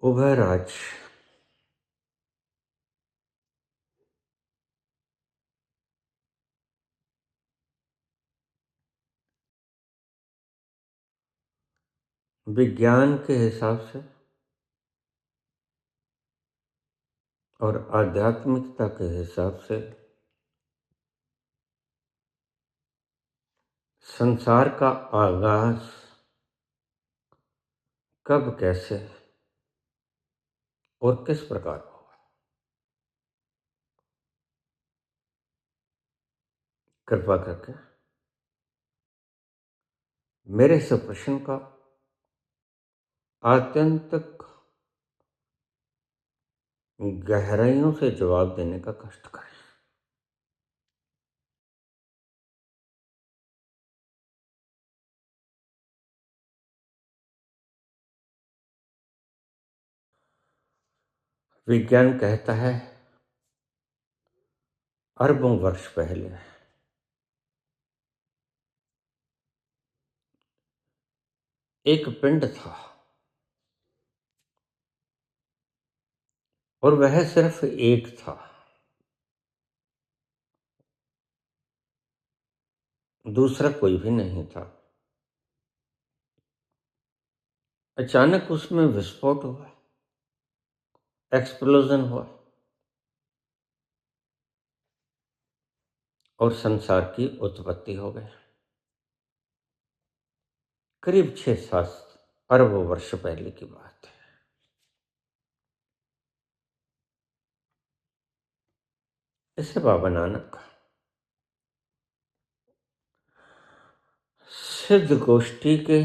उभयराज। विज्ञान के हिसाब से और आध्यात्मिकता के हिसाब से संसार का आगाज कब, कैसे और किस प्रकार हुआ, कृपा करके मेरे इस प्रश्न का आत्यंतिक गहराइयों से जवाब देने का कष्ट करें। विज्ञान कहता है अरबों वर्ष पहले एक पिंड था और वह सिर्फ एक था, दूसरा कोई भी नहीं था। अचानक उसमें विस्फोट हुआ, एक्सप्लोजन हुआ और संसार की उत्पत्ति हो गई। करीब 6-7 अरब वर्ष पहले की बात है। इसे बाबा नानक सिद्ध गोष्ठी के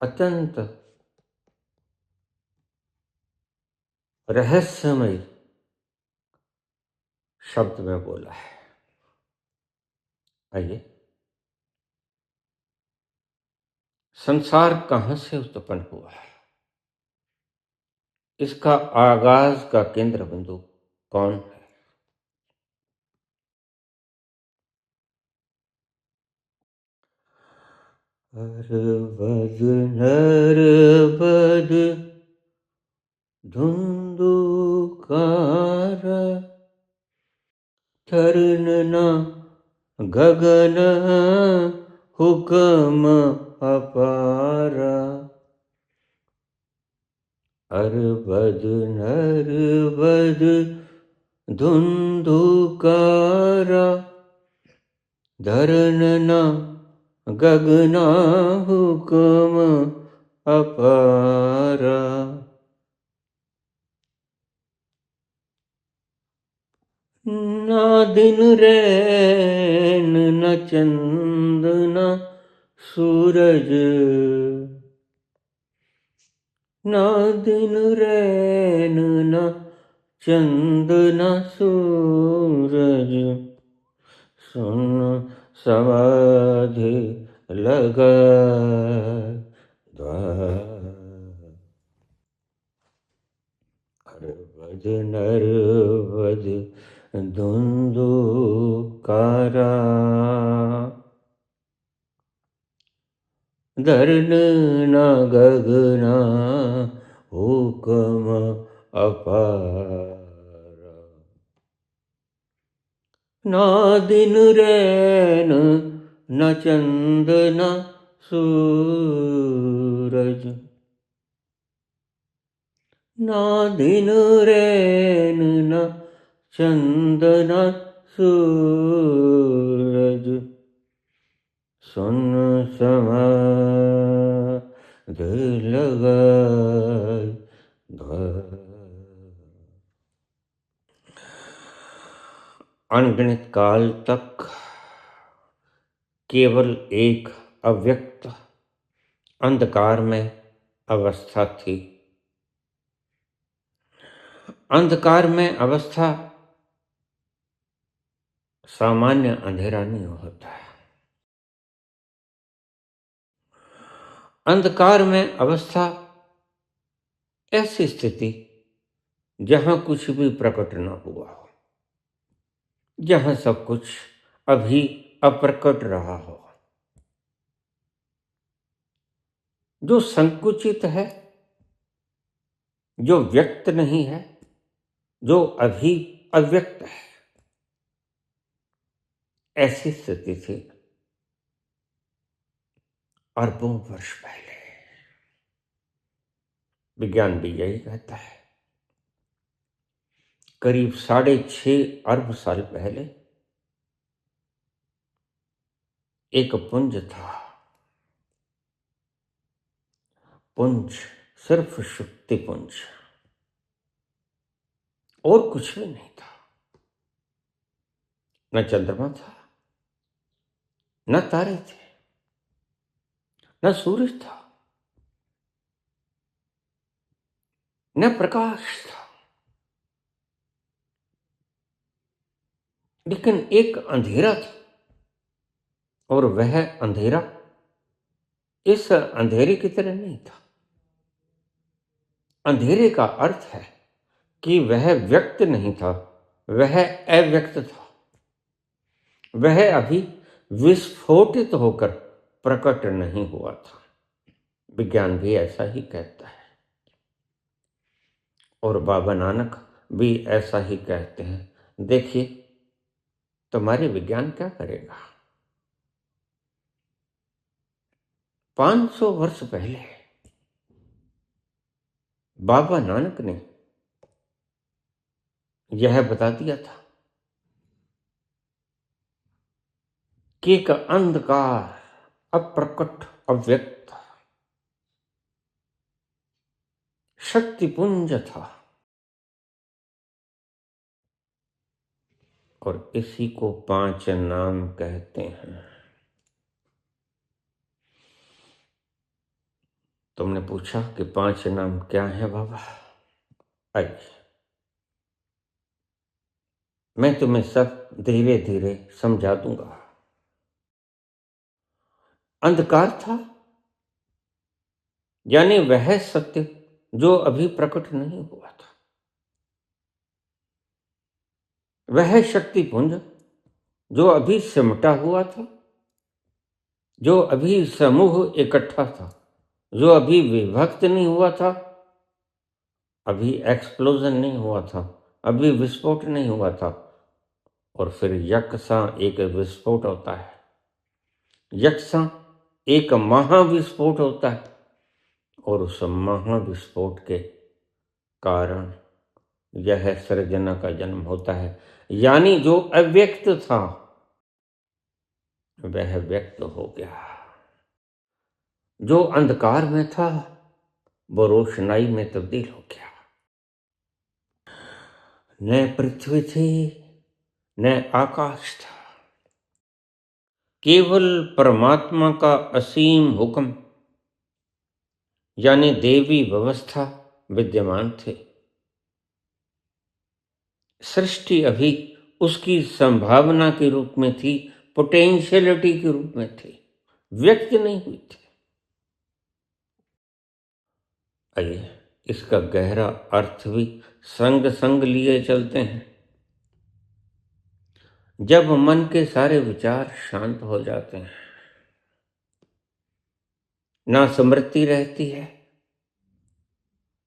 अत्यंत रहस्यमय शब्द में बोला है। आइए, संसार कहां से उत्पन्न हुआ है, इसका आगाज का केंद्र बिंदु कौन है? अरबद नरबद धुंधुकार थरन न गगन हुक्म अपारा। अरबद नरबद धुंधुकारा धरन न गगना हुक्म अपारा। ना दिन रैन न चंद न सूरज, ना दिन रैन न चंद न सूरज। सुन समाधि लगा अरबद नरबद धुंधुकारा धरन न गगना हुक्म अपारा। ना दिन रैन न चंद न सूरज, ना दिन रैन न चंद न सूरज। सुन समाधि लगाई अनगिनत काल तक केवल एक अव्यक्त अंधकार में अवस्था थी। अंधकार में अवस्था सामान्य अंधेरा नहीं होता है। अंधकार में अवस्था ऐसी स्थिति जहां कुछ भी प्रकट न हुआ हो, जहां सब कुछ अभी अप्रकट रहा हो, जो संकुचित है जो व्यक्त नहीं है, जो अभी अव्यक्त है, ऐसी स्थिति थी अरबों वर्ष पहले। विज्ञान भी यही कहता है। करीब 6.5 अरब साल पहले एक पुंज था। पुंज सिर्फ शक्ति पुंज, और कुछ भी नहीं था। न चंद्रमा था, न तारे थे, न सूरज था, न प्रकाश था, लेकिन एक अंधेरा था। और वह अंधेरा इस अंधेरे की तरह नहीं था। अंधेरे का अर्थ है कि वह व्यक्त नहीं था, वह अव्यक्त था। वह अभी विस्फोटित होकर प्रकट नहीं हुआ था। विज्ञान भी ऐसा ही कहता है, और बाबा नानक भी ऐसा ही कहते हैं। देखिए तुम्हारे विज्ञान क्या करेगा। 500 वर्ष पहले बाबा नानक ने यह बता दिया था कि एक अंधकार, अप्रकट, अव्यक्त शक्तिपुंज था, और इसी को 5 नाम कहते हैं। तुमने पूछा कि 5 नाम क्या हैं बाबा। आइए मैं तुम्हें सब धीरे धीरे समझा दूंगा। अंधकार था, यानी वह सत्य जो अभी प्रकट नहीं हुआ था। वह शक्तिपुंज जो अभी सिमटा हुआ था, जो अभी समूह इकट्ठा था, जो अभी विभक्त नहीं हुआ था, अभी एक्सप्लोजन नहीं हुआ था, अभी विस्फोट नहीं हुआ था। और फिर यकसा एक विस्फोट होता है, यकसा एक महाविस्फोट होता है, और उस महाविस्फोट के कारण यह सृजना का जन्म होता है। यानी जो अव्यक्त था वह व्यक्त हो गया। जो अंधकार में था वो रोशनाई में तब्दील हो गया। न पृथ्वी थी, न आकाश था, केवल परमात्मा का असीम हुक्म यानी देवी व्यवस्था विद्यमान थे। सृष्टि अभी उसकी संभावना के रूप में थी, पोटेंशियलिटी के रूप में थी, व्यक्त नहीं हुई थी। आइए इसका गहरा अर्थ भी संग संग लिए चलते हैं। जब मन के सारे विचार शांत हो जाते हैं, ना स्मृति रहती है,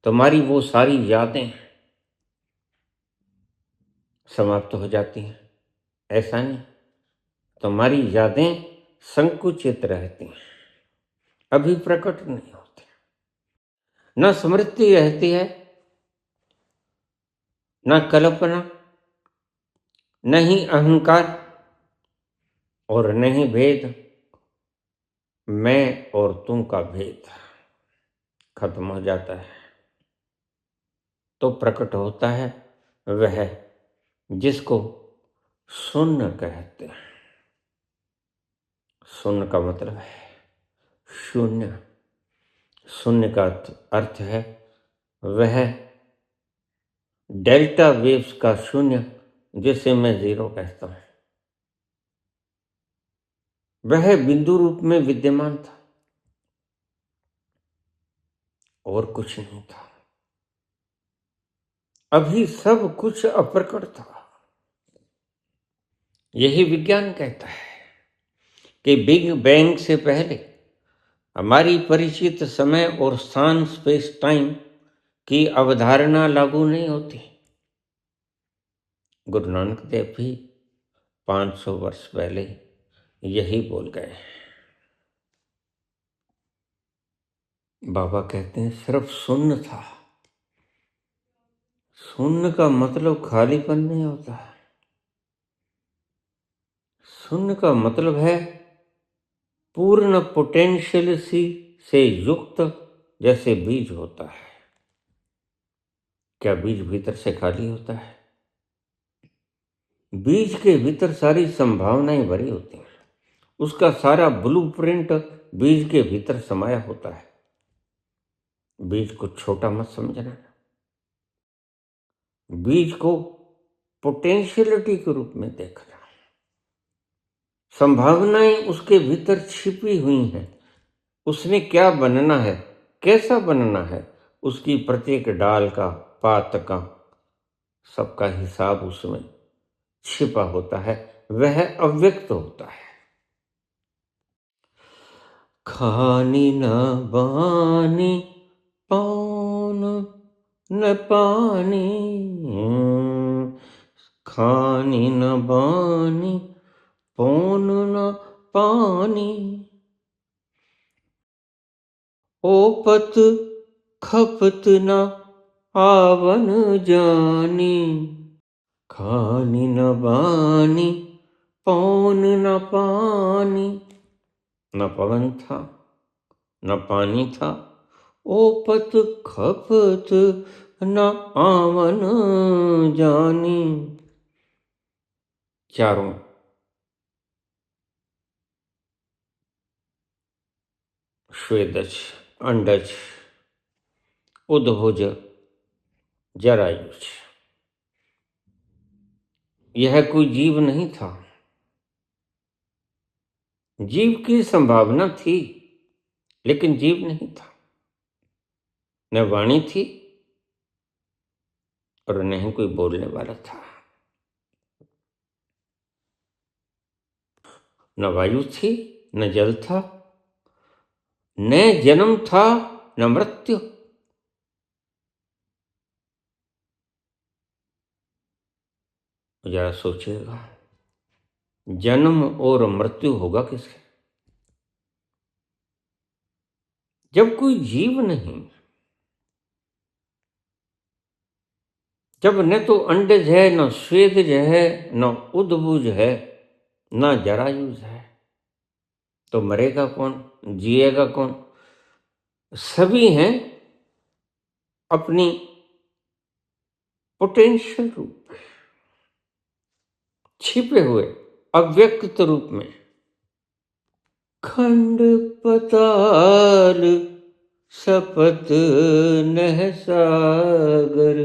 तुम्हारी वो सारी यादें समाप्त हो जाती हैं। ऐसा नहीं, तुम्हारी यादें संकुचित रहती हैं, अभी प्रकट नहीं होती। न स्मृति रहती है, न कल्पना, न ही अहंकार, और न ही भेद, मैं और तुम का भेद खत्म हो जाता है। तो प्रकट होता है वह जिसको शून्य कहते हैं। शून्य का मतलब है शून्य। शून्य का अर्थ है वह डेल्टा वेव्स का शून्य, जिसे मैं जीरो कहता हूं। वह बिंदु रूप में विद्यमान था और कुछ नहीं था। अभी सब कुछ अप्रकट था। यही विज्ञान कहता है कि बिग बैंग से पहले हमारी परिचित समय और स्थान, स्पेस टाइम की अवधारणा लागू नहीं होती। गुरु नानक देव भी 500 वर्ष पहले यही बोल गए। बाबा कहते हैं सिर्फ शून्य था। शून्य का मतलब खालीपन नहीं होता है। शून्य का मतलब है पूर्ण पोटेंशियल से युक्त, जैसे बीज होता है। क्या बीज भीतर से खाली होता है? बीज के भीतर सारी संभावनाएं भरी होती हैं। उसका सारा ब्लूप्रिंट बीज के भीतर समाया होता है। बीज को छोटा मत समझना। बीज को पोटेंशियलिटी के रूप में देखना। संभावनाएं उसके भीतर छिपी हुई हैं। उसने क्या बनना है, कैसा बनना है, उसकी प्रत्येक डाल का, पात का, सबका हिसाब उसमें छिपा होता है। वह अव्यक्त होता है। खानी न बानी पौन न पानी, खानी न बानी पौन न पानी, ओपत खपत न आवन जानी, खानी न बानी पौन न पानी। न पवन था, न पानी था, ओपत खपत न आवन जानी। चारों स्वेदज, अंडज, उद्भुज, जरायुज, यह कोई जीव नहीं था। जीव की संभावना थी, लेकिन जीव नहीं था। न वाणी थी और न ही कोई बोलने वाला था। न वायु थी, न जल था, न जन्म था, न मृत्यु। जरा सोचिएगा, जन्म और मृत्यु होगा किसके? जब कोई जीव नहीं, जब न तो अंडज है, न स्वेदज है, न उद्भुज है, न जरायुज है, तो मरेगा कौन, जिएगा कौन? सभी हैं अपनी पोटेंशियल रूप में, छिपे हुए अव्यक्त रूप में। खंड पताल सपत नह सागर,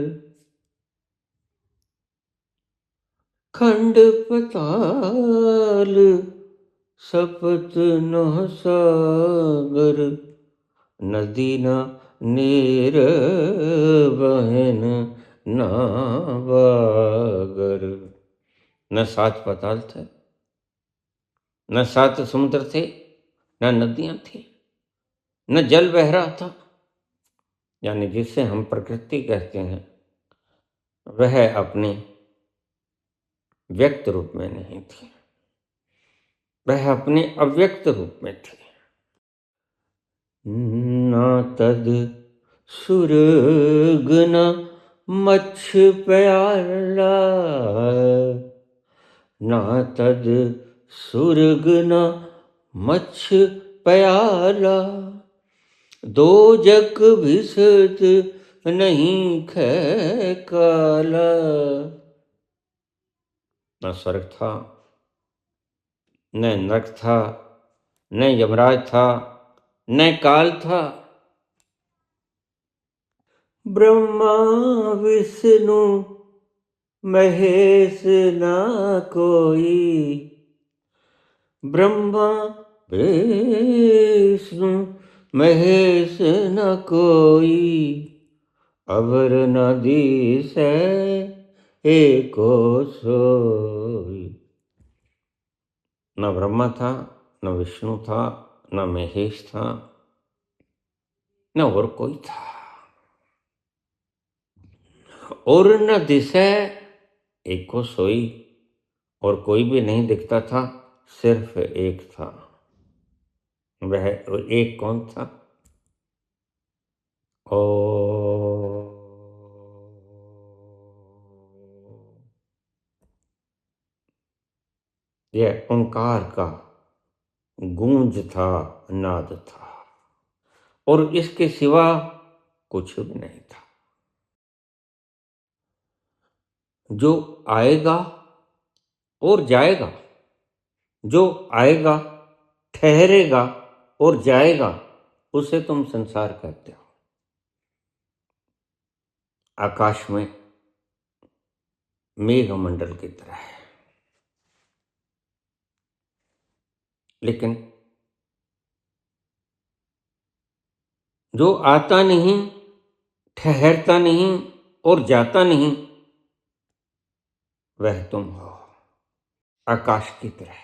खंड पताल सपत नह सागर, नदी न नीर बहन नावागर। न सात पाताल थे, न सात समुद्र थे, न नदियां थी, न जल बह रहा था। यानी जिसे हम प्रकृति कहते हैं, वह अपने व्यक्त रूप में नहीं थी, वह अपने अव्यक्त रूप में थी। ना तद सुरग न मच्छ प्याला, ना तद सुरग न मच्छ प्याला, दो जग भिसत नहीं खे काला। न स्वर्ग था, न नरक था, न यमराज था, न काल था। ब्रह्मा विष्णु महेश ना कोई, ब्रह्मा विष्णु महेश न कोई, अवर न दिसै एको सोई। न ब्रह्मा था, न विष्णु था, न महेश था, न और कोई था। और न दिशे, एक को सोई, और कोई भी नहीं दिखता था, सिर्फ एक था। वह एक कौन था? ओ यह ओंकार का गूंज था, नाद था, और इसके सिवा कुछ भी नहीं था। जो आएगा और जाएगा, जो आएगा, ठहरेगा और जाएगा, उसे तुम संसार कहते हो। आकाश में मेघमंडल की तरह है, लेकिन जो आता नहीं, ठहरता नहीं और जाता नहीं, वह तुम हो। आकाश की तरह,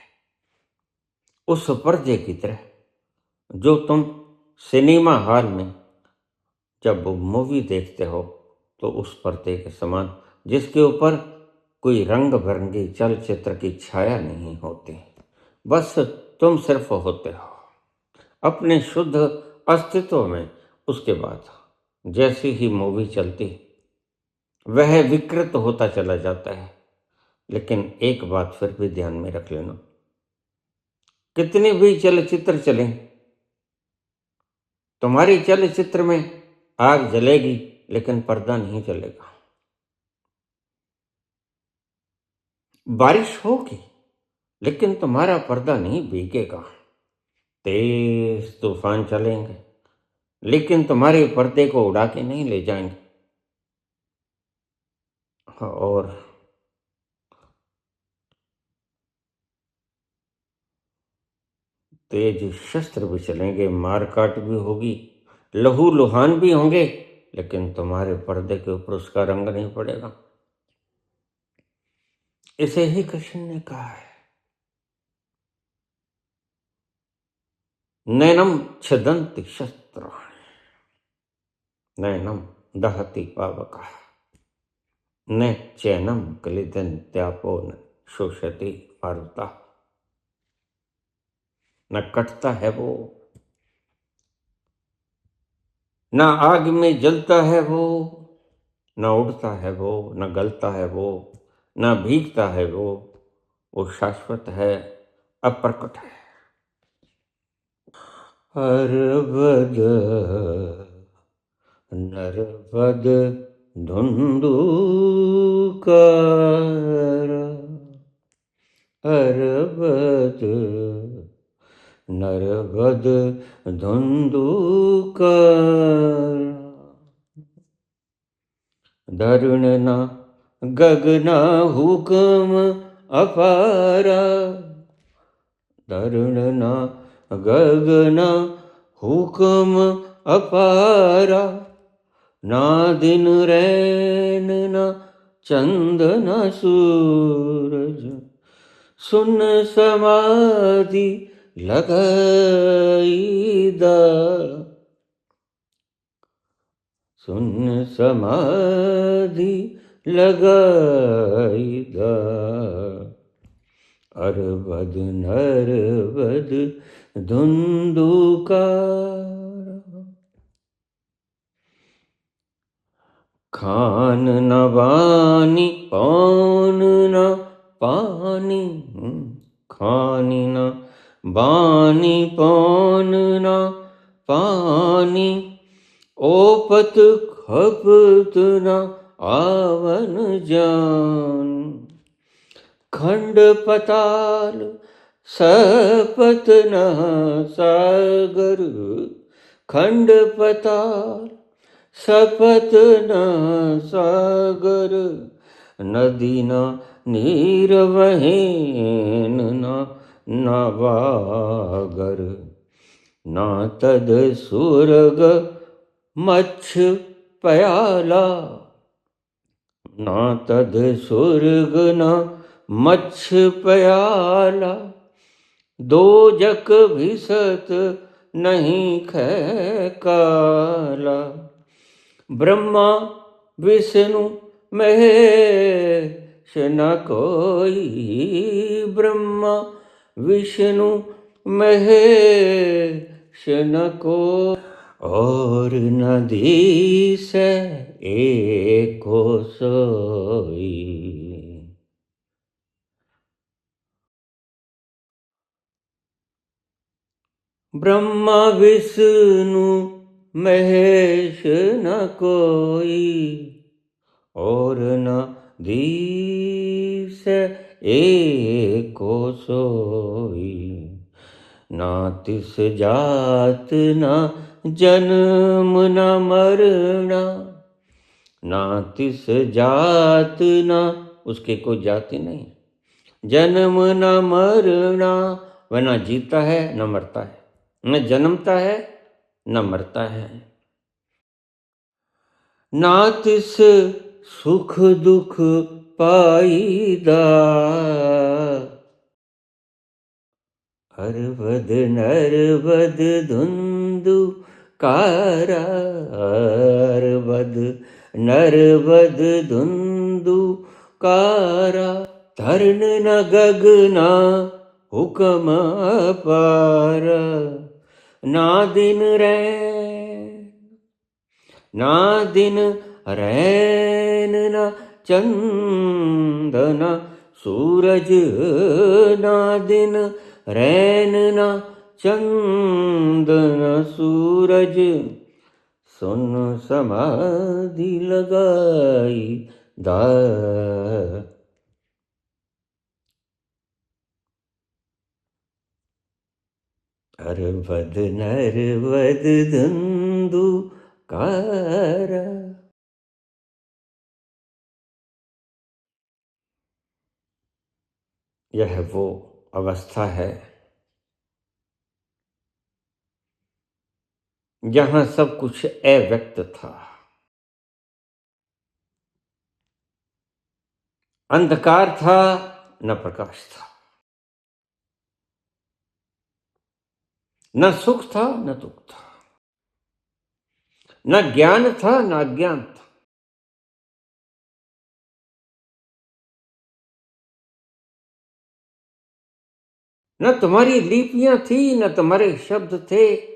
उस पर्दे की तरह जो तुम सिनेमा हॉल में जब मूवी देखते हो तो उस पर्दे के समान, जिसके ऊपर कोई रंग बिरंगी चलचित्र की छाया नहीं होती, बस तुम सिर्फ होते हो अपने शुद्ध अस्तित्व में। उसके बाद जैसी ही मूवी चलती, वह विकृत होता चला जाता है। लेकिन एक बात फिर भी ध्यान में रख लेना, कितने भी चलचित्र चलें, तुम्हारे चलचित्र में आग जलेगी लेकिन पर्दा नहीं जलेगा। बारिश होगी लेकिन तुम्हारा पर्दा नहीं भीगेगा। तेज तूफान चलेंगे लेकिन तुम्हारे पर्दे को उड़ा के नहीं ले जाएंगे। और तेज शस्त्र भी चलेंगे, मारकाट भी होगी, लहू लुहान भी होंगे, लेकिन तुम्हारे पर्दे के ऊपर उसका रंग नहीं पड़ेगा। इसे ही कृष्ण ने कहा है, नैनम छदन्ति शस्त्राणि, नैनम दहति पावकः, न चैनम क्लिदन्त्यापो न शोषति मारुतः। न कटता है वो, न आग में जलता है वो, न उड़ता है वो, न गलता है वो, न भीगता है वो शाश्वत है, अप्रकट है। हरबद नरबद धुंधुकार, हरबद नरबद धुंधुकार, धरुणना गगना हुक्म अपारा, धरुणना गगना हुक्म अपारा, ना दिन रैन ना चंदन सूरज, सुन समाधि लगाईदा, सुन समाधि लगाईदा, अरबद नरबद धुंधुकार, खान न बानी पौन न पानी, खानी न बानी पौन न पानी, ओपत खपत न आवन जान, खंड पताल सपत न सागर, खंड पताल सपत न सागर, नदी न नीर वहेन न नवागर, ना तद सुरग मच्छ प्याला, ना तद सुरग न मच्छ प्याला, दो जक भिसत नहीं खे काला, ब्रह्मा विष्णु महेश न कोई, ब्रह्मा विष्णु महेश न कोई, और नदी से एको सोई। ब्रह्मा विष्णु महेश न कोई, और न दीस एको सोई। ना तिस जात न जन्म न मरना, ना तिस जात न, उसके कोई जाति नहीं, जन्म न मरना, वह न जीता है न मरता है, न जन्मता है न मरता है। ना तिस सुख दुख पाईदा, हरवद नरवद धुंधु कारा, हरवद नरवद धुंधु कारा। धर्न न गगना हुक्म पार, ना दिन रैन, ना दिन रैन न चंदन सूरज, ना दिन रैन न चंदन सूरज। सुन समाधि लगाई दा, हरवद नरवद धुंधु कारा। यह वो अवस्था है जहां सब कुछ अव्यक्त था, अंधकार था न प्रकाश था, न सुख था न दुख था, न ज्ञान था न अज्ञान था। न तुम्हारी लिपियां थी न तुम्हारे शब्द थे,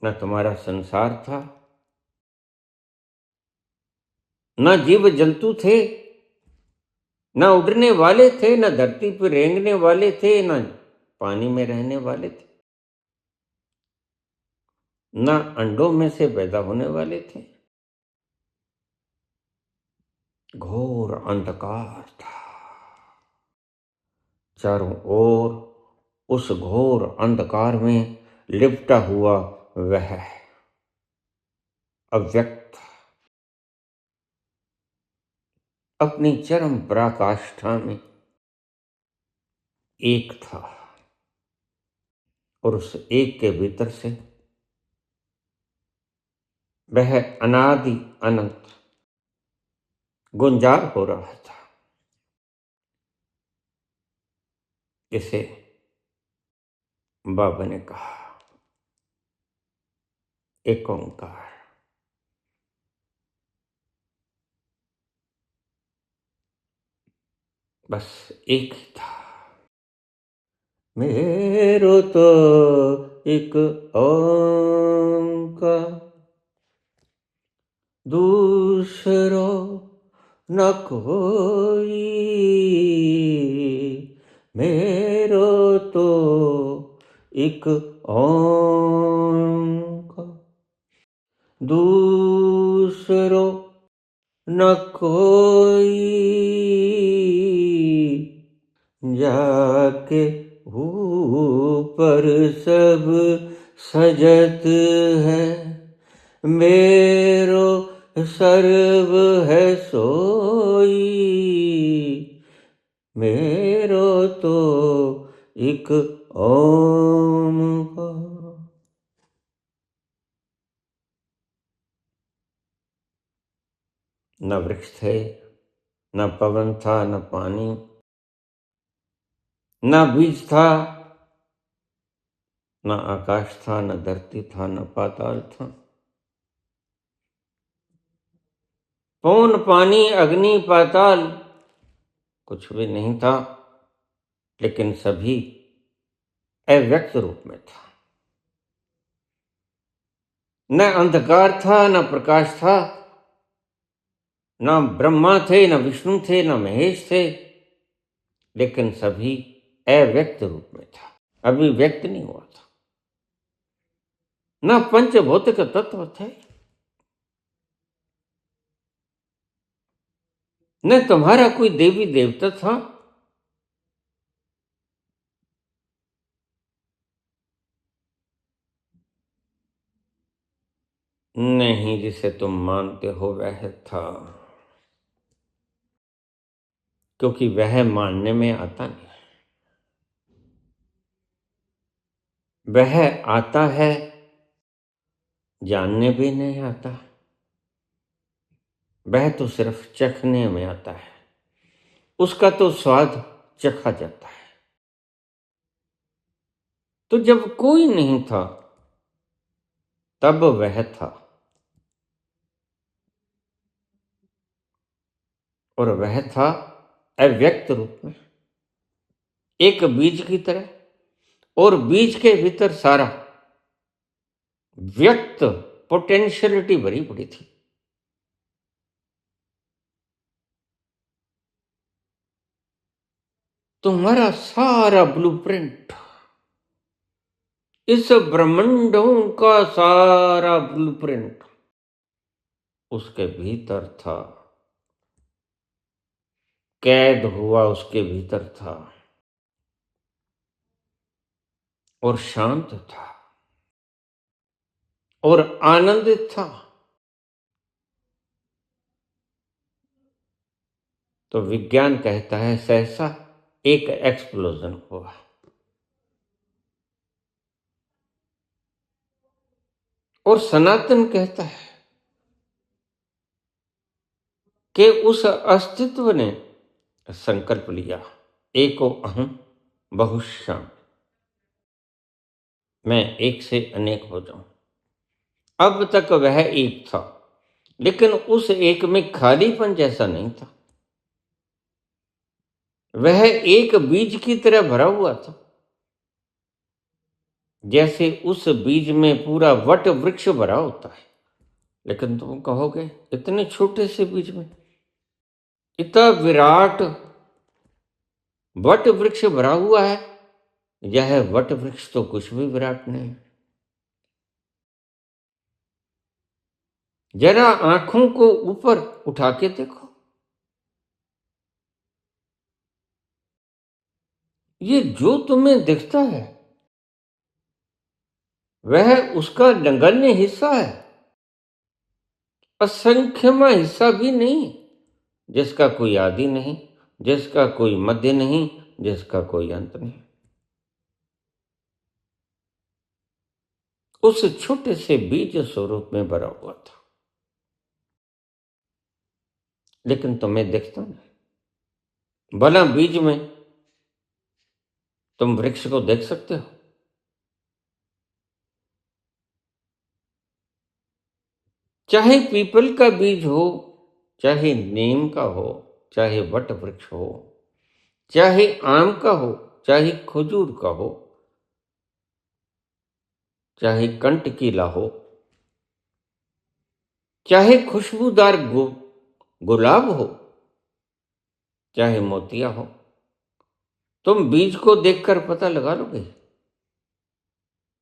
न तुम्हारा संसार था, न जीव जंतु थे, न उड़ने वाले थे, न धरती पर रेंगने वाले थे, न पानी में रहने वाले थे, न अंडों में से पैदा होने वाले थे। घोर अंधकार था चारों ओर। उस घोर अंधकार में लिपटा हुआ वह अव्यक्त अपनी चरम पराकाष्ठा में एक था, और उस एक के भीतर से वह अनादि अनंत गुंजार हो रहा था। इसे बाबा ने कहा एक ओंकार। बस एक ही था। मेरो तो एक ओंकार, दूसरो न कोई। मेरो तो एक ओंकार, दूसरो न कोई। जाके ऊपर सब सजत है, मेरो सर्व है सोई। मेरो तो एक ओंकार। न वृक्ष थे, न पवन था, न पानी, न बीज था, न आकाश था, न धरती था, न पाताल था। पवन पानी अग्नि पाताल कुछ भी नहीं था, लेकिन सभी अव्यक्त रूप में था। न अंधकार था न प्रकाश था, न ब्रह्मा थे न विष्णु थे न महेश थे, लेकिन सभी अव्यक्त रूप में था, अभी व्यक्त नहीं हुआ था। न पंचभौतिक तत्व थे, न तुम्हारा कोई देवी देवता था, नहीं जिसे तुम मानते हो वह था, क्योंकि वह मानने में आता नहीं, वह आता है जानने भी नहीं आता, वह तो सिर्फ चखने में आता है, उसका तो स्वाद चखा जाता है। तो जब कोई नहीं था तब वह था, और वह था अव्यक्त रूप में, एक बीज की तरह, और बीज के भीतर सारा व्यक्त पोटेंशियलिटी भरी पड़ी थी। तुम्हारा सारा ब्लूप्रिंट, इस ब्रह्मांडों का सारा ब्लूप्रिंट उसके भीतर था, कैद हुआ उसके भीतर था, और शांत था और आनंदित था। तो विज्ञान कहता है सहसा एक एक्सप्लोजन हुआ, और सनातन कहता है कि उस अस्तित्व ने संकल्प लिया, एको अहम बहुश्याम, मैं एक से अनेक हो जाऊं। अब तक वह एक था, लेकिन उस एक में खालीपन जैसा नहीं था, वह एक बीज की तरह भरा हुआ था, जैसे उस बीज में पूरा वट वृक्ष भरा होता है। लेकिन तुम कहोगे इतने छोटे से बीज में इतना विराट वट वृक्ष भरा हुआ है, यह वट वृक्ष तो कुछ भी विराट नहीं। जरा आंखों को ऊपर उठा के देखो, ये जो तुम्हें दिखता है वह उसका नगण्य हिस्सा है, असंख्यमय हिस्सा भी नहीं, जिसका कोई आदि नहीं, जिसका कोई मध्य नहीं, जिसका कोई अंत नहीं। उस छोटे से बीज स्वरूप में भरा हुआ था, लेकिन तुम्हें दिखता नहीं। भला बीज में तुम वृक्ष को देख सकते हो? चाहे पीपल का बीज हो, चाहे नीम का हो, चाहे वट वृक्ष हो, चाहे आम का हो, चाहे खजूर का हो, चाहे कंटकीला हो, चाहे खुशबूदार गुलाब हो, चाहे मोतिया हो, तुम बीज को देखकर पता लगा लोगे?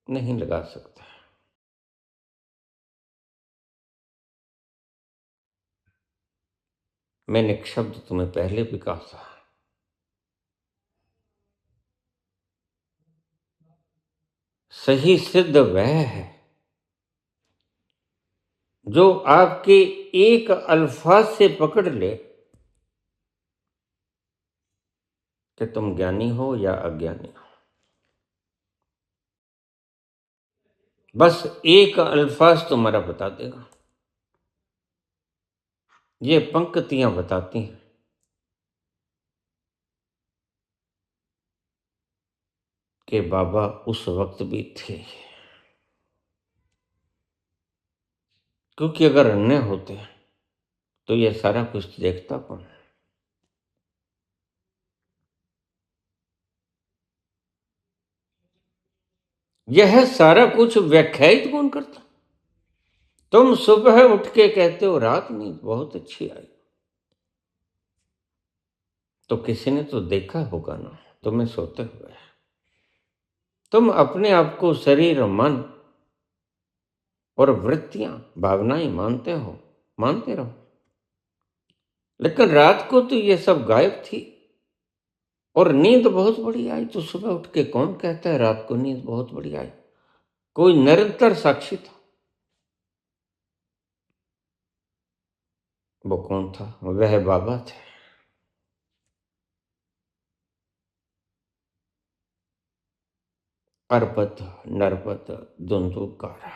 नहीं लगा सकते। मैंने एक शब्द तुम्हें पहले भी कहा था, सही सिद्ध वह है जो आपके एक अल्फाज से पकड़ ले कि तुम ज्ञानी हो या अज्ञानी हो। बस एक अल्फाज तुम्हारा बता देगा। ये पंक्तियां बताती हैं कि बाबा उस वक्त भी थे, क्योंकि अगर अन्य होते तो यह सारा कुछ देखता कौन? यह सारा कुछ व्याख्यायित कौन करता? तुम सुबह उठ के कहते हो रात नींद बहुत अच्छी आई, तो किसी ने तो देखा होगा ना तुम्हें सोते हुए। तुम अपने आप को शरीर, मन और वृत्तियां, भावनाएं मानते हो, मानते रहो, लेकिन रात को तो ये सब गायब थी और नींद बहुत बड़ी आई। तो सुबह उठ के कौन कहता है रात को नींद बहुत बड़ी आई? कोई निरंतर साक्षी था। वो कौन था? वह बाबा थे। अर्पद, नरपद, धुंधुकार,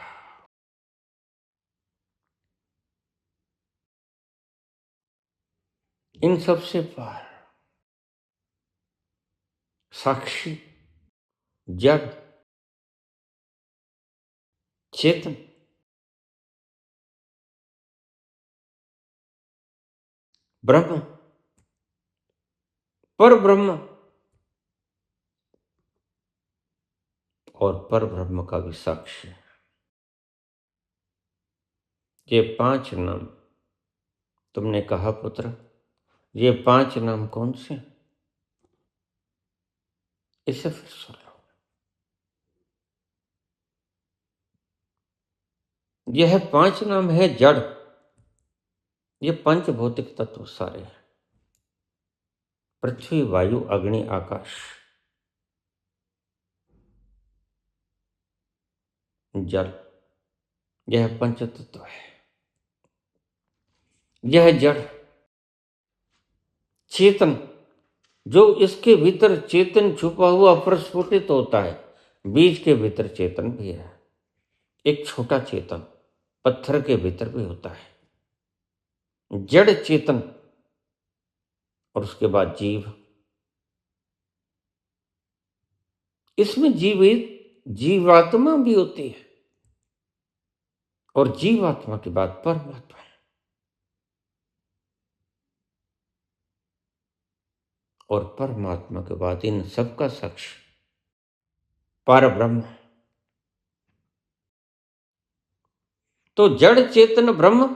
इन सब से पार, साक्षी, जड़, चेतन, ब्रह्म, पर ब्रह्म और पर ब्रह्म का भी साक्षी। ये 5 नाम तुमने कहा पुत्र, ये 5 नाम कौन से? इसे फिर सुन लो। यह 5 नाम है जड़। ये पंच भौतिक तत्व सारे हैं। पृथ्वी, वायु, अग्नि, आकाश, जल, यह पंच तत्व है। यह जड़, चेतन, जो इसके भीतर चेतन छुपा हुआ प्रस्फुटित होता है। बीज के भीतर चेतन भी है, एक छोटा चेतन पत्थर के भीतर भी होता है। जड़ चेतन और उसके बाद जीव। इसमें जीवात्मा भी होती है और जीवात्मा के बाद परमात्मा, और परमात्मा के बाद इन सबका साक्षी पर ब्रह्म। तो जड़ चेतन ब्रह्म,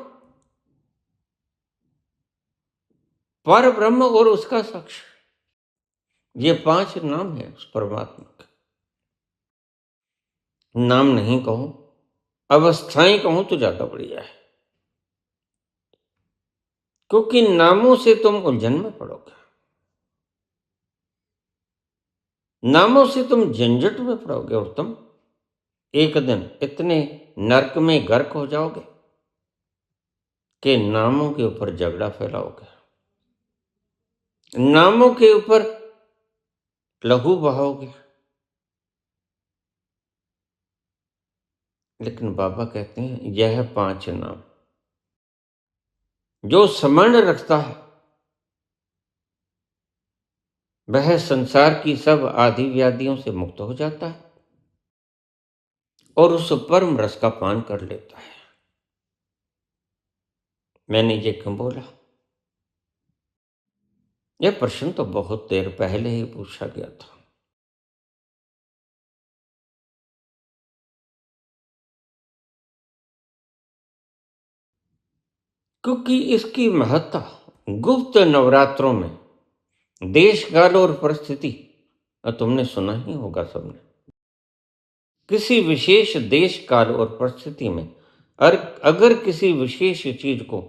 पर ब्रह्म और उसका साक्षी, ये 5 नाम है उस परमात्मा के। नाम नहीं कहो, अवस्थाएं कहूं तो ज्यादा बढ़िया है, क्योंकि नामों से तुम उलझन में पड़ोगे, नामों से तुम झंझट में पड़ोगे और तुम एक दिन इतने नरक में गर्क हो जाओगे कि नामों के ऊपर झगड़ा फैलाओगे, नामों के ऊपर लहू बहाओगे। लेकिन बाबा कहते हैं यह 5 नाम जो स्मरण रखता है वह संसार की सब आदि व्याधियों से मुक्त हो जाता है और उस परम रस का पान कर लेता है। मैंने ये क्यों बोला? यह प्रश्न तो बहुत देर पहले ही पूछा गया था। क्योंकि इसकी महत्ता गुप्त नवरात्रों में देश काल और परिस्थिति, तुमने सुना ही होगा सबने, किसी विशेष देश काल और परिस्थिति में अगर किसी विशेष चीज को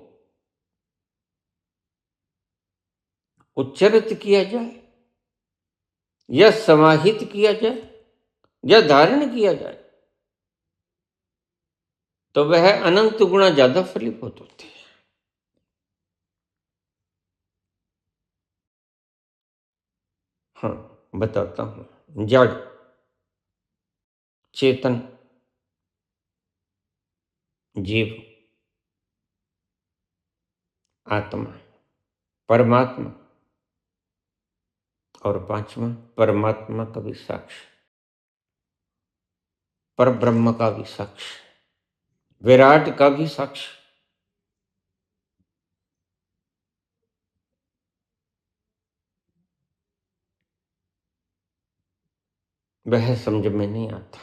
उच्चरित किया जाए या समाहित किया जाए या धारण किया जाए तो वह अनंत गुणा ज्यादा फलीभूत होती है। हाँ, बताता हूं। जड़, चेतन, जीव, आत्मा, परमात्मा और 5वां परमात्मा का भी साक्ष्य, पर ब्रह्म का भी साक्ष्य, विराट का भी साक्ष्य, वह समझ में नहीं आता।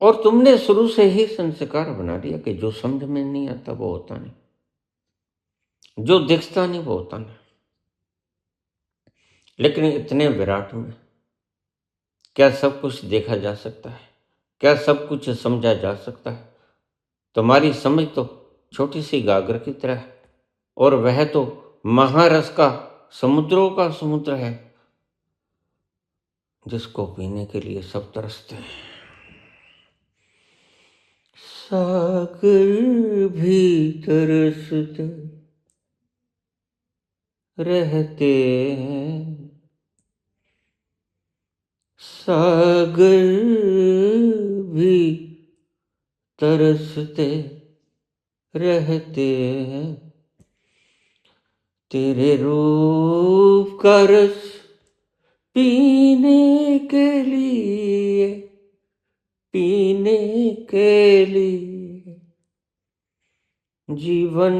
और तुमने शुरू से ही संस्कार बना दिया कि जो समझ में नहीं आता वो होता नहीं, जो दिखता नहीं वो होता नहीं। लेकिन इतने विराट में क्या सब कुछ देखा जा सकता है? क्या सब कुछ समझा जा सकता है? तुम्हारी समझ तो छोटी सी गागर की तरह है, और वह तो महारस का, समुद्रों का समुद्र है, जिसको पीने के लिए सब तरसते हैं। सागर भी तरसते रहते हैं, सागर भी तरसते रहते हैं, तेरे रूप का रस पीने के लिए, पीने के लिए जीवन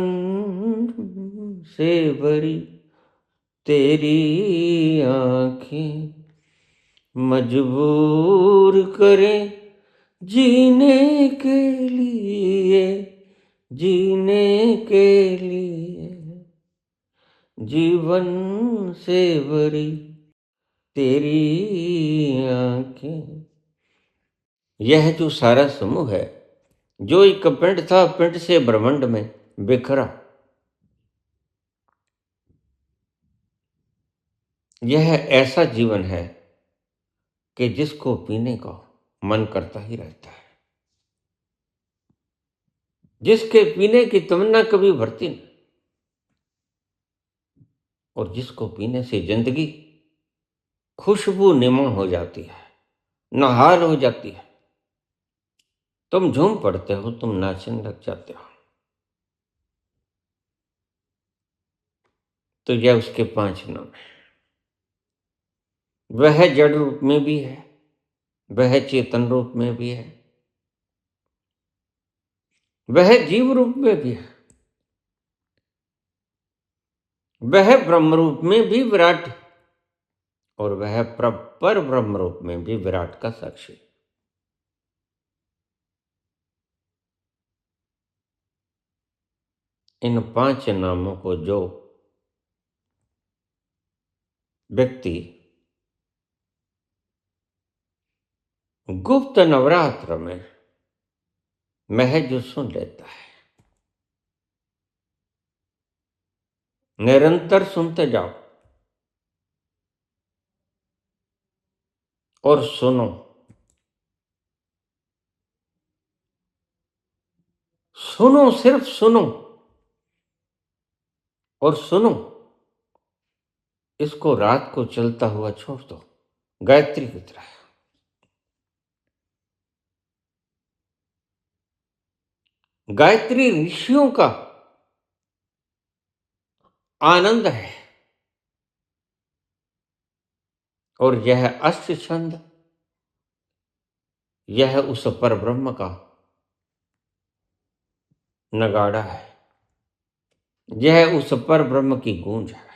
से भरी तेरी आंखें मजबूर करें जीने के लिए, जीने के लिए जीवन से भरी तेरी आंखें। यह जो सारा समूह है, जो एक पिंड था, पिंड से ब्रह्मांड में बिखरा, यह ऐसा जीवन है कि जिसको पीने का मन करता ही रहता है, जिसके पीने की तमन्ना कभी भरती नहीं, और जिसको पीने से जिंदगी खुशबू निमन हो जाती है, नहार हो जाती है। तुम झूम पड़ते हो, तुम नाचने लग जाते हो। तो यह उसके 5 नाम है। वह जड़ रूप में भी है, वह चेतन रूप में भी है, वह जीव रूप में भी है, वह ब्रह्म रूप में भी विराट, और वह पर ब्रह्म रूप में भी विराट का साक्षी। इन 5 नामों को जो व्यक्ति गुप्त नवरात्र में महज सुन लेता है, निरंतर सुनते जाओ और सुनो, सुनो, सिर्फ सुनो और सुनो। इसको रात को चलता हुआ छोड़ दो, गायत्री की तरह। गायत्री ऋषियों का आनंद है, और यह अष्ट छंद, यह उस पर ब्रह्म का नगाड़ा है, यह उस पर ब्रह्म की गूंज है।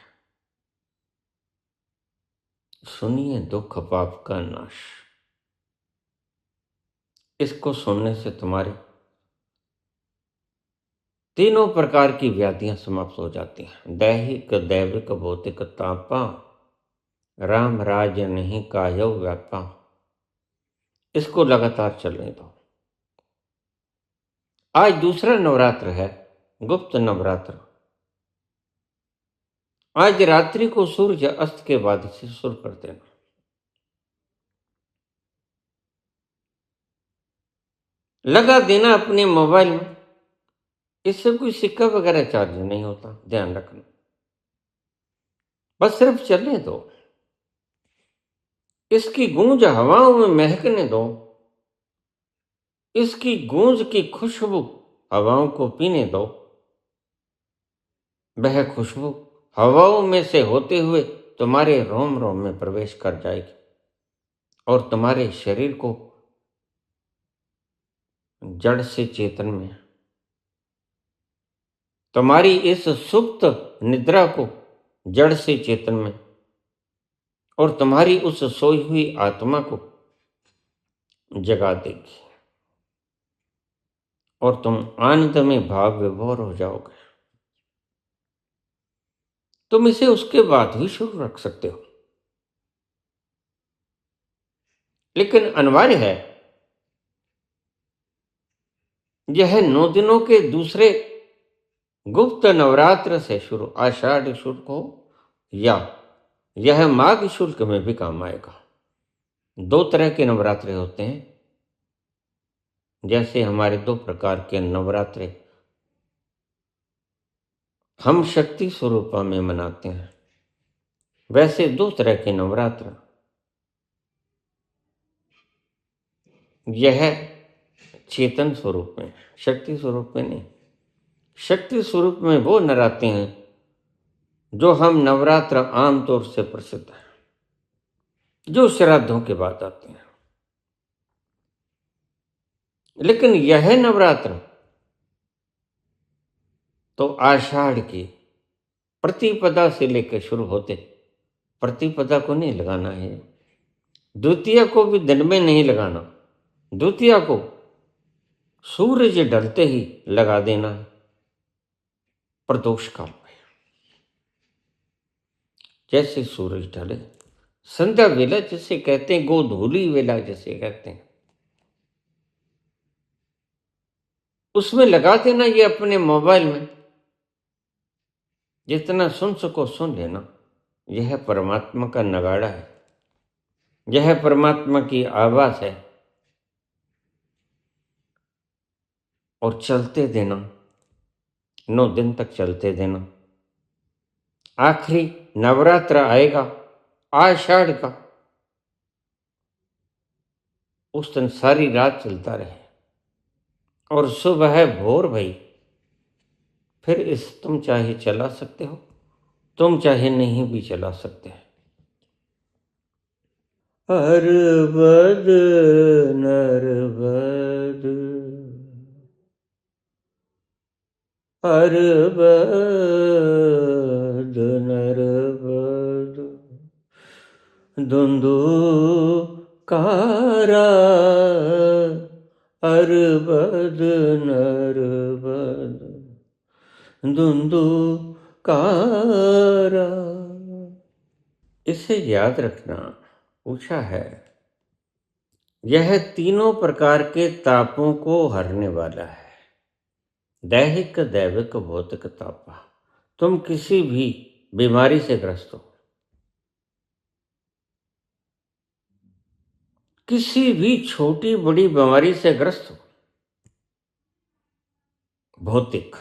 सुनिए दुख पाप का नाश। इसको सुनने से तुम्हारे तीनों प्रकार की व्याधियां समाप्त हो जाती हैं। दैहिक, दैविक, भौतिक तापा, राम राज्य नहीं कायो व्यापा। इसको लगातार चलने दो। आज दूसरा नवरात्र है, गुप्त नवरात्र। आज रात्रि को सूर्य अस्त के बाद से शुरू कर देना। लगा देना अपने मोबाइल में। इससे कोई सिक्का वगैरह चार्ज नहीं होता, ध्यान रखना। बस सिर्फ चलने दो, इसकी गूंज हवाओं में महकने दो, इसकी गूंज की खुशबू हवाओं को पीने दो। वह खुशबू हवाओं में से होते हुए तुम्हारे रोम रोम में प्रवेश कर जाएगी, और तुम्हारे शरीर को जड़ से चेतन में, तुम्हारी इस सुप्त निद्रा को जड़ से चेतन में, और तुम्हारी उस सोई हुई आत्मा को जगा देगी और तुम आनंद में भाव विभोर हो जाओगे। तुम इसे उसके बाद भी शुरू रख सकते हो, लेकिन अनिवार्य है यह 9 दिनों के दूसरे गुप्त नवरात्र से शुरू, आषाढ़ शुल्क हो या यह माघ शुल्क में भी काम आएगा। 2 तरह के नवरात्रे होते हैं। जैसे हमारे 2 प्रकार के नवरात्रे हम शक्ति स्वरूपा में मनाते हैं, वैसे 2 तरह के नवरात्र यह चेतन स्वरूप में, शक्ति स्वरूप में नहीं। शक्ति स्वरूप में वो नवरात्रे हैं जो हम नवरात्र आमतौर से प्रसिद्ध हैं, जो श्राद्धों के बाद आते हैं। लेकिन यह नवरात्र तो आषाढ़ की प्रतिपदा से लेकर शुरू होते। प्रतिपदा को नहीं लगाना है, द्वितीया को भी दिन में नहीं लगाना, द्वितीया को सूरज ढलते ही लगा देना है, प्रदोष काल में। जैसे सूरज ढले, संध्या वेला जिसे कहते हैं, गोधूली वेला जिसे कहते हैं, उसमें लगा देना। ये अपने मोबाइल में जितना सुन सको सुन लेना। यह परमात्मा का नगाड़ा है, यह परमात्मा की आवाज है, और चलते देना, 9 दिन तक चलते देना। आखिरी नवरात्र आएगा आषाढ़ का, उस दिन सारी रात चलता रहे और सुबह भोर भई, फिर इस तुम चाहे चला सकते हो, तुम चाहे नहीं भी चला सकते। हर बद नर बद, हर बद नर बद, धुंधु कारा, हर बद नर बद, धुंधु कारा। इसे याद रखना। पूछा है, यह तीनों प्रकार के तापों को हरने वाला है। दैहिक, दैविक, भौतिक ताप। तुम किसी भी बीमारी से ग्रस्त हो, किसी भी छोटी बड़ी बीमारी से ग्रस्त हो, भौतिक,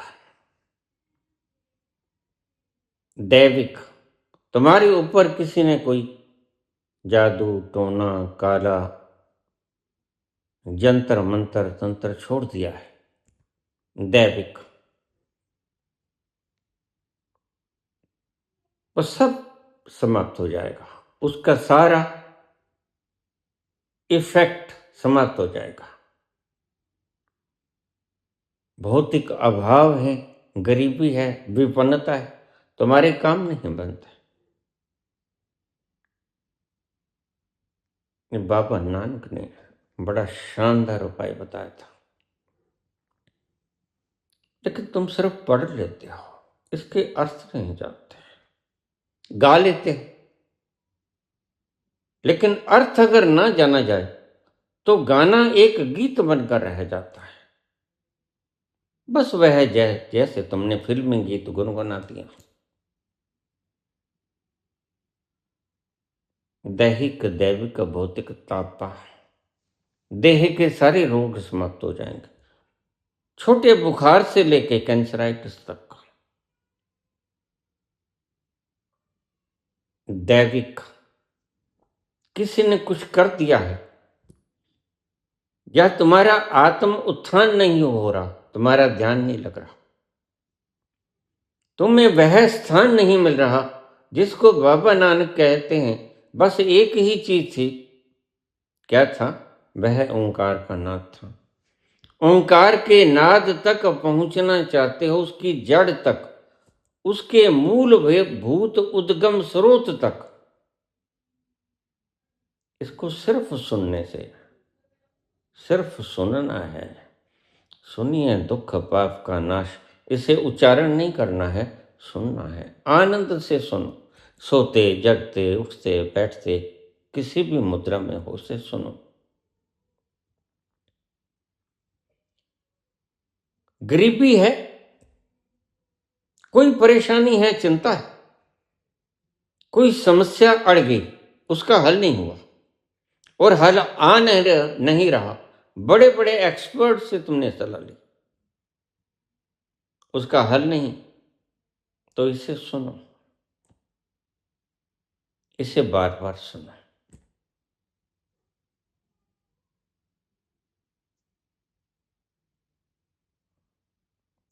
दैविक, तुम्हारे ऊपर किसी ने कोई जादू टोना काला जंतर मंतर तंत्र छोड़ दिया है, दैविक, वो सब समाप्त हो जाएगा। उसका सारा इफेक्ट समाप्त हो जाएगा। भौतिक अभाव है, गरीबी है, विपन्नता है, तुम्हारे काम नहीं बनते। बाबा नानक ने बड़ा शानदार उपाय बताया था, लेकिन तुम सिर्फ पढ़ लेते हो, इसके अर्थ नहीं जानते। गा लेते हो, लेकिन अर्थ अगर ना जाना जाए तो गाना एक गीत बनकर रह जाता है। बस वह जैसे तुमने फिल्मी गीत गुनगुना दिया। दैहिक, दैविक, भौतिक तापा, देह के सारे रोग समाप्त हो जाएंगे, छोटे बुखार से लेके कैंसराइटिस तक। दैविक, किसी ने कुछ कर दिया है या तुम्हारा आत्म उत्थान नहीं हो रहा, तुम्हारा ध्यान नहीं लग रहा, तुम्हें वह स्थान नहीं मिल रहा जिसको बाबा नानक कहते हैं बस एक ही चीज थी। क्या था? वह ओंकार का नाद था। ओंकार के नाद तक पहुंचना चाहते हो, उसकी जड़ तक, उसके मूल भूत उद्गम स्रोत तक, इसको सिर्फ सुनने से, सिर्फ सुनना है। सुनिए दुख पाप का नाश, इसे उच्चारण नहीं करना है, सुनना है। आनंद से सुनो, सोते जगते उठते बैठते किसी भी मुद्रा में हो से सुनो। गरीबी है, कोई परेशानी है, चिंता है, कोई समस्या अड़ गई, उसका हल नहीं हुआ और हल आ नहीं रहा, बड़े बड़े एक्सपर्ट से तुमने सलाह ली, उसका हल नहीं, तो इसे सुनो, इसे बार बार सुनो।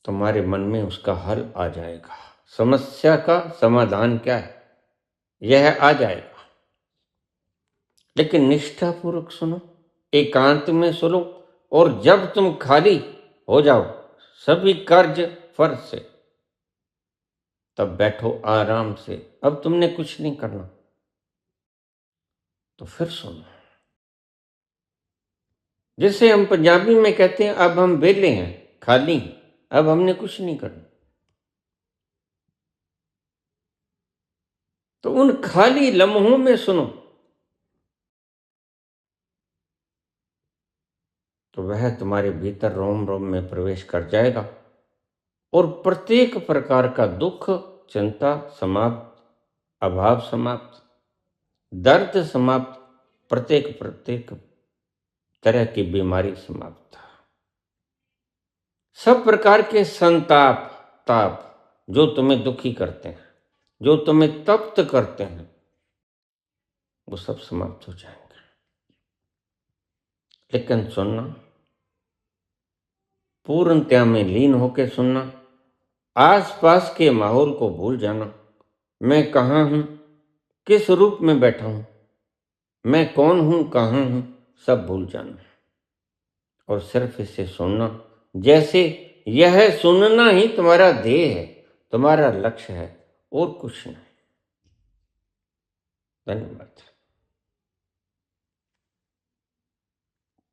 तुम्हारे मन में उसका हल आ जाएगा। समस्या का समाधान क्या है यह आ जाएगा। लेकिन निष्ठापूर्वक सुनो, एकांत में सुनो, और जब तुम खाली हो जाओ सभी कार्य फर्ज से, तब बैठो आराम से। अब तुमने कुछ नहीं करना, तो फिर सुनो। जैसे हम पंजाबी में कहते हैं, अब हम वेले हैं, खाली, अब हमने कुछ नहीं करना, तो उन खाली लम्हों में सुनो, तो वह तुम्हारे भीतर रोम रोम में प्रवेश कर जाएगा और प्रत्येक प्रकार का दुख, चिंता समाप्त, अभाव समाप्त, दर्द समाप्त, प्रत्येक प्रत्येक तरह की बीमारी समाप्त, सब प्रकार के संताप ताप जो तुम्हें दुखी करते हैं, जो तुम्हें तप्त करते हैं, वो सब समाप्त हो जाएंगे। लेकिन सुनना, पूर्णतया में लीन होकर सुनना, आसपास के माहौल को भूल जाना। मैं कहाँ हूं, किस रूप में बैठा हूं, मैं कौन हूं, कहाँ हूं, सब भूल जाना और सिर्फ इसे सुनना, जैसे यह सुनना ही तुम्हारा ध्येय है, तुम्हारा लक्ष्य है और कुछ नहीं। धन्यवाद।